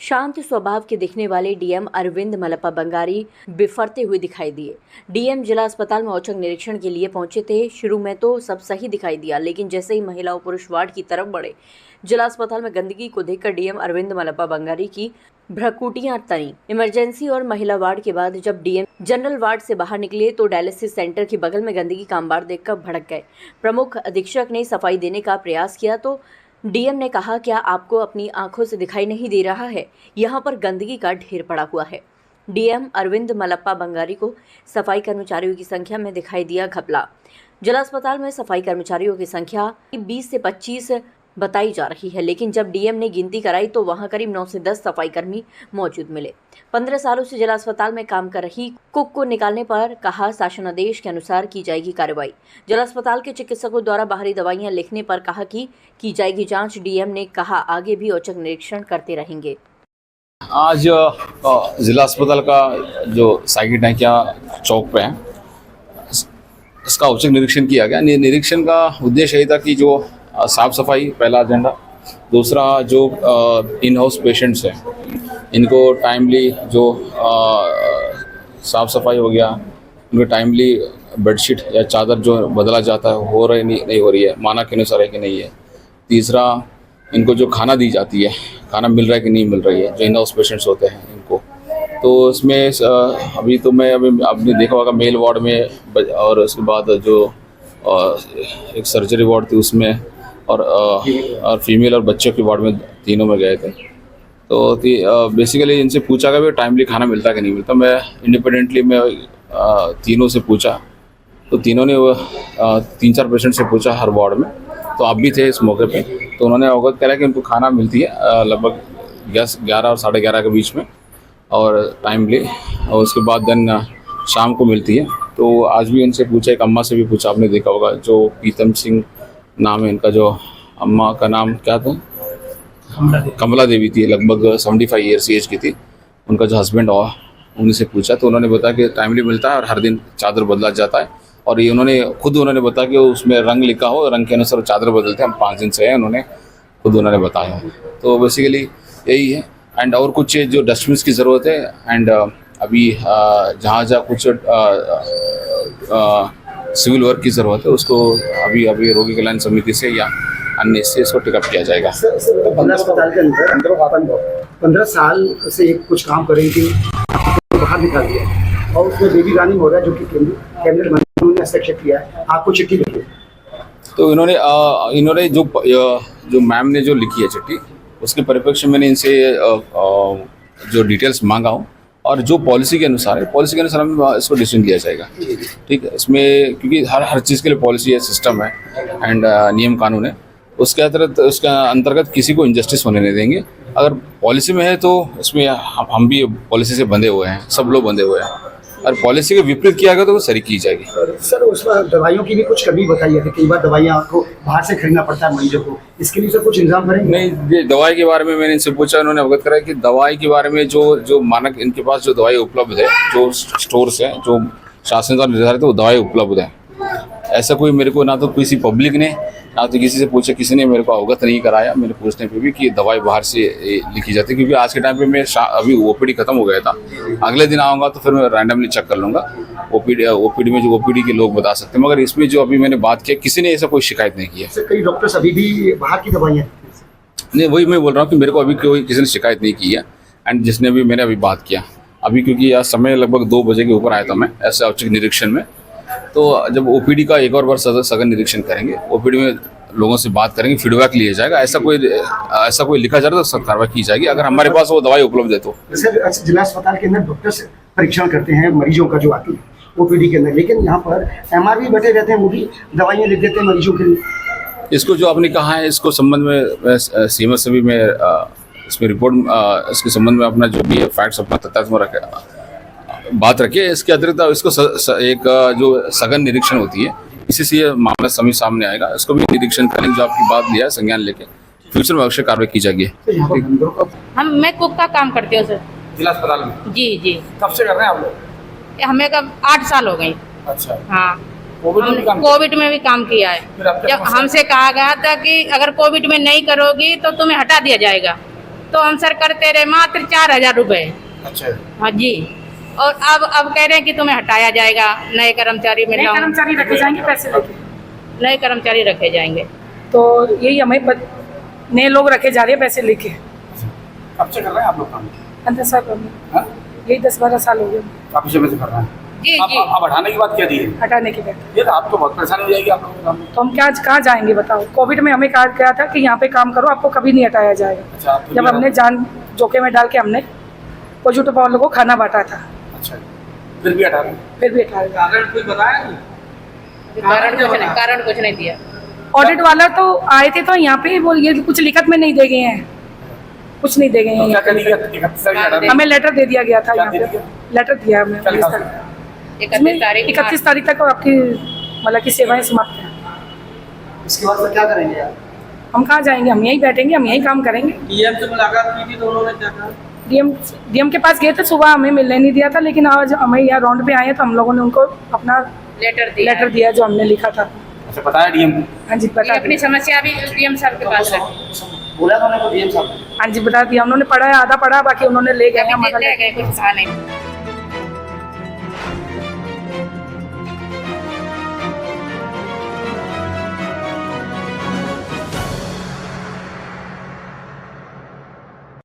शांत स्वभाव के दिखने वाले डीएम अरविंद मलप्पा बंगारी बिफरते हुए दिखाई दिए। डीएम जिला अस्पताल में औचक निरीक्षण के लिए पहुंचे थे। शुरू में तो सब सही दिखाई दिया, लेकिन जैसे ही महिला और पुरुष वार्ड की तरफ बढ़े, जिला अस्पताल में गंदगी को देखकर डीएम अरविंद मलप्पा बंगारी की भ्रकुटियां तनी। इमरजेंसी और महिला वार्ड के बाद जब डीएम जनरल वार्ड से बाहर निकले तो डायलिसिस सेंटर के बगल में गंदगी का अंबार देखकर भड़क गए। प्रमुख अधीक्षक ने सफाई देने का प्रयास किया तो डीएम ने कहा, क्या आपको अपनी आंखों से दिखाई नहीं दे रहा है? यहाँ पर गंदगी का ढेर पड़ा हुआ है। डीएम अरविंद मलप्पा बंगारी को सफाई कर्मचारियों की संख्या में दिखाई दिया घपला। जिला अस्पताल में सफाई कर्मचारियों की संख्या 20 से 25 बताई जा रही है, लेकिन जब डीएम ने गिनती कराई तो वहां करीब 9 से 10 सफाई कर्मी मौजूद मिले। 15 सालों से जिला अस्पताल में काम कर रही कुक को निकालने पर कहा, शासनादेश के अनुसार की जाएगी कार्रवाई। जिला अस्पताल के चिकित्सकों द्वारा बाहरी दवाइयां लिखने पर कहा कि की जाएगी जांच। डीएम ने कहा, आगे भी औचक निरीक्षण करते रहेंगे। आज जिला अस्पताल का जो साइकिल टैंकिया चौक पे है, इसका औचक निरीक्षण किया गया। निरीक्षण का उद्देश्य यही था कि जो साफ सफाई पहला एजेंडा, दूसरा जो इन हाउस पेशेंट्स हैं इनको टाइमली जो साफ सफाई हो गया, उनको टाइमली बेडशीट या चादर जो बदला जाता है हो रही नहीं हो रही है, मानक के अनुसार है कि नहीं है। तीसरा, इनको जो खाना दी जाती है, खाना मिल रहा है कि नहीं मिल रही है, जो इन हाउस पेशेंट्स होते हैं इनको। तो इसमें अभी आपने देखा होगा मेल वार्ड में, और उसके बाद जो एक सर्जरी वार्ड थी उसमें, और फीमेल और बच्चों के वार्ड में, तीनों में गए थे। तो बेसिकली इनसे पूछा गया टाइमली खाना मिलता कि नहीं मिलता। मैं इंडिपेंडेंटली तीनों से पूछा, तो तीनों ने 3-4 पेशेंट से पूछा हर वार्ड में, तो आप भी थे इस मौके पे। तो उन्होंने अवगत करा कि उनको खाना मिलती है लगभग 11 और 11:30 के बीच में, और टाइमली, और उसके बाद देन शाम को मिलती है। तो आज भी उनसे पूछा, एक अम्मा से भी पूछा, आपने देखा होगा, जो पीतम सिंह नाम है इनका, जो अम्मा का नाम क्या था, कमला देवी थी, लगभग 75 ईयर्स एज की थी। उनका जो हस्बैंड हुआ, उनसे पूछा तो उन्होंने बताया कि टाइमली मिलता है और हर दिन चादर बदला जाता है। और ये उन्होंने बताया कि उसमें रंग लिखा हो, रंग के अनुसार चादर बदलते हैं। हम 5 दिन से हैं, उन्होंने बताया। तो बेसिकली यही है। एंड और कुछ जो डस्टबिन की ज़रूरत है, एंड अभी जहाँ कुछ सिविल वर्क की ज़रूरत है, उसको अभी रोगी कल्याण समिति से या अन्य से इसको टिकअप किया जाएगा। जिला अस्पताल के अंदर 15 साल से कुछ काम कर रही थी, बाहर निकाल दिया, और उसमें बेबी रानी हो रहा है, जो कि कैबिनेट मंत्री ने हस्ताक्षर किया है। आपको चिट्ठी लिखी, तो इन्होंने जो मैम ने जो लिखी है चिट्ठी, उसके परिप्रेक्ष्य मैंने इनसे जो डिटेल्स मांगा हूँ, और जो पॉलिसी के अनुसार है, पॉलिसी के अनुसार हमें इसको डिसीजन लिया जाएगा। ठीक है, इसमें क्योंकि हर चीज़ के लिए पॉलिसी है, सिस्टम है, एंड नियम कानून है। उसके अंतर्गत किसी को इंजस्टिस होने नहीं देंगे। अगर पॉलिसी में है तो इसमें हम भी पॉलिसी से बंधे हुए हैं, सब लोग बंधे हुए हैं। और पॉलिसी के विपरीत किया गया तो वो सरी की जाएगी। सर उसमें दवाइयों की भी कुछ कमी बताई है, कई बार दवाइयाँ आपको बाहर से खरीदना पड़ता है मरीजों को, इसके लिए सर कुछ इंतजाम करेंगे? नहीं, दवाई के बारे में मैंने इनसे पूछा, उन्होंने अवगत कराया कि दवाई के बारे में जो मानक इनके पास जो दवाई उपलब्ध है, जो स्टोर्स है, जो शासन द्वारा निर्धारित है, वो दवाई उपलब्ध है। ऐसा कोई मेरे को ना तो किसी पब्लिक ने, ना तो किसी से पूछा, किसी ने मेरे को अवगत नहीं कराया मेरे पूछने पे भी कि दवाई बाहर से लिखी जाती है। क्योंकि आज के टाइम पे मैं अभी ओपीडी खत्म हो गया था, अगले दिन आऊँगा तो फिर मैं रैंडमली चेक कर लूँगा। ओपीडी में जो ओपीडी के लोग बता सकते हैं, मगर इसमें जो अभी मैंने बात किया, किसी ने ऐसा कोई शिकायत नहीं की है। कई डॉक्टर्स अभी भी बाहर की दवाइयाँ नहीं, वही मैं बोल रहा हूँ कि मेरे को अभी किसी ने शिकायत नहीं की है। एंड जिसने भी मैंने अभी बात किया, अभी क्योंकि आज समय लगभग 2 बजे के ऊपर आया था मैं ऐसे औचक निरीक्षण में। तो जब ओपीडी का एक और बार सघन निरीक्षण करेंगे, ओपीडी में लोगों से बात करेंगे, फीडबैक लिया जाएगा। ऐसा कोई लिखा जा रहा है तो कार्रवाई की जाएगी, अगर हमारे पास वो दवाई उपलब्ध है तो। सर जिला अस्पताल के अंदर डॉक्टर्स परीक्षण करते हैं मरीजों का जो आती है ओपीडी के अंदर, लेकिन यहाँ पर एमआर भी बैठे रहते हैं, वो भी दवाइयाँ लिख देते हैं मरीजों के लिए। इसको जो आपने कहा है, इसको संबंध में सीएमएस से भी मैं इसमें रिपोर्ट, इसके संबंध में अपना जो भी फैक्ट्स अपना तथ्य बात रखिए। इसके अतिरिक्त इसको एक जो सघन निरीक्षण होती है, इसी से ये मामला सामने आएगा। इसको भी निरीक्षण करेंगे, जो आपकी बात लिया है संज्ञान लेके, फ्यूचर में अवश्य कार्रवाई की जाएगी। मैं कुक का काम करती हूँ सर, जिला अस्पताल में। जी। कब से कर रहे हैं आप लोग? हमें कब 8 साल हो गए। अच्छा। हाँ, कोविड में भी काम किया है। जब हमसे कहा गया था कि अगर कोविड में नहीं करोगी तो तुम्हें हटा दिया जाएगा, तो हम सर करते रहे मात्र 4,000 रुपए। अच्छा। हाँ जी। और अब कह रहे हैं कि तुम्हें हटाया जाएगा, नए कर्मचारी नए मिल कर्मचारी रखे जाएंगे पैसे लेके, नए कर्मचारी रखे जाएंगे। तो यही हमें नए लोग रखे जा रहे हैं पैसे लेके। कब से कर रहे हैं आप लोग काम? 15 साल हो गए, हाँ? यही 10-12 साल हो गए काफी समय से कर रहे हैं। जी जी। अब हटाने की बात क्या दी है? हटाने के बाद। ये तो आप तो बहुत परेशानी हो जाएगी आप लोगों को काम में। तो हम क्या कहाँ जाएंगे बताओ। कोविड में हमें कहा गया था कि यहाँ पे काम करो, आपको कभी नहीं हटाया जाएगा। अच्छा, आप जब हमने जान जोखिम में डाल के हमने पॉजिटिव वालों को खाना बांटा था, अच्छा, फिर भी हटा रहे हैं। फिर भी हटाया। कारण कोई बताया नहीं? कारण कुछ नहीं दिया। ऑडिट वाला तो आए थे तो यहाँ पे वो ये कुछ लिखत में नहीं दे गए हैं, कुछ नहीं दे गए तो क्या हैं। कर दिया? 31 तारीख हटा रहे हैं। हमें लेटर दे दिया गया था, क्या यहाँ दे पे दिया? लेटर दिया हमें। क्या लिखा था? 31 तारीख तक आपकी मतलब की सेवाएं समाप्त हैं। इसके बाद फिर क्या करेंगे आप? हम कहाँ जाएंगे, हम यहीं बैठेंगे, हम यहीं काम करेंगे। डीएम से मुलाकात की थी तो उन्होंने क्या कहा? डीएम के पास गए थे, सुबह हमें मिलने नहीं दिया था, लेकिन आज हमें यहाँ राउंड पे आए हैं तो हम लोगों ने उनको अपना लेटर दिया जो हमने लिखा था। अच्छा, बताया डीएम को? हाँ जी बता अपनी दिया। समस्या भी डीएम साहब के पास रखी। बोला था उन्होंने डीएम साहब? हाँ जी बता दिया, उन्होंने पढ़ा है, आधा पढ़ा, बाकी उन्होंने ले गए हमारा कुछ कहा नहीं।